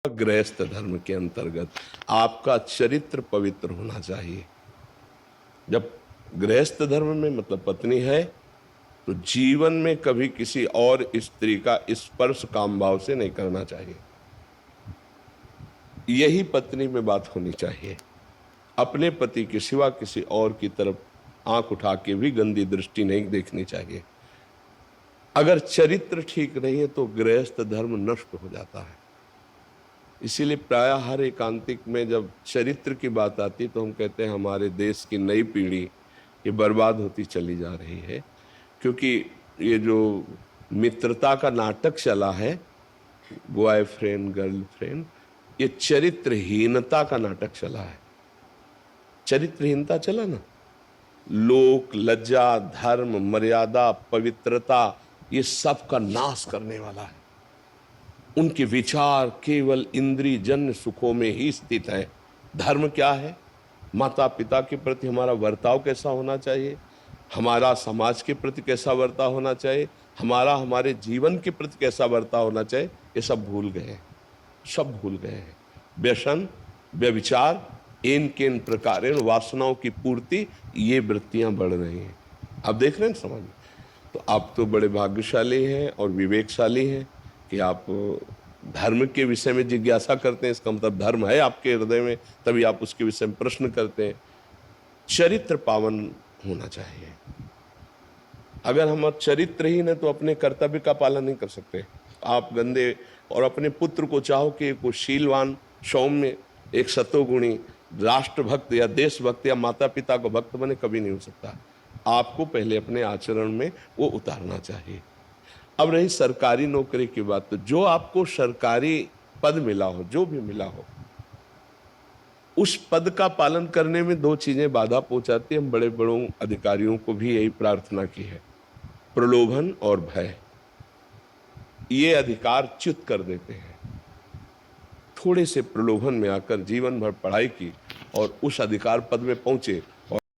गृहस्थ धर्म के अंतर्गत आपका चरित्र पवित्र होना चाहिए। जब गृहस्थ धर्म में मतलब पत्नी है तो जीवन में कभी किसी और स्त्री का स्पर्श काम भाव से नहीं करना चाहिए। यही पत्नी में बात होनी चाहिए। अपने पति के सिवा किसी और की तरफ आंख उठा के भी गंदी दृष्टि नहीं देखनी चाहिए। अगर चरित्र ठीक नहीं है तो गृहस्थ धर्म नष्ट हो जाता है। इसीलिए प्रायः हर एकांतिक में जब चरित्र की बात आती तो हम कहते हैं हमारे देश की नई पीढ़ी ये बर्बाद होती चली जा रही है, क्योंकि ये जो मित्रता का नाटक चला है, बॉयफ्रेंड गर्लफ्रेंड, ये चरित्रहीनता का नाटक चला है। चरित्रहीनता चला ना, लोक लज्जा, धर्म, मर्यादा, पवित्रता, ये सब का नाश करने वाला है। उनके विचार केवल इंद्रिय जन्य सुखों में ही स्थित हैं। धर्म क्या है? माता पिता के प्रति हमारा बर्ताव कैसा होना चाहिए, हमारा समाज के प्रति कैसा बर्ताव होना चाहिए, हमारा हमारे जीवन के प्रति कैसा बर्ताव होना चाहिए, ये सब भूल गए हैं, सब भूल गए हैं। व्यसन, व्यभिचार, इन किन प्रकार वासनाओं की पूर्ति, ये वृत्तियां बढ़ रही हैं। आप देख रहे हैं समाज में। तो आप तो बड़े भाग्यशाली हैं और विवेकशाली हैं कि आप धर्म के विषय में जिज्ञासा करते हैं। इसका मतलब धर्म है आपके हृदय में, तभी आप उसके विषय में प्रश्न करते हैं। चरित्र पावन होना चाहिए। अगर हम चरित्रहीन है तो अपने कर्तव्य का पालन नहीं कर सकते। आप गंदे और अपने पुत्र को चाहो कि एक शीलवान, सौम्य, एक सतोगुणी, राष्ट्रभक्त या देशभक्त या माता पिता को भक्त बने, कभी नहीं हो सकता। आपको पहले अपने आचरण में वो उतारना चाहिए। अब रही सरकारी नौकरी की बात, तो जो आपको सरकारी पद मिला हो, जो भी मिला हो, उस पद का पालन करने में दो चीजें बाधा पहुंचाती है। हम बड़े बड़ों अधिकारियों को भी यही प्रार्थना की है, प्रलोभन और भय। ये अधिकार च्युत कर देते हैं। थोड़े से प्रलोभन में आकर जीवन भर पढ़ाई की और उस अधिकार पद में पहुंचे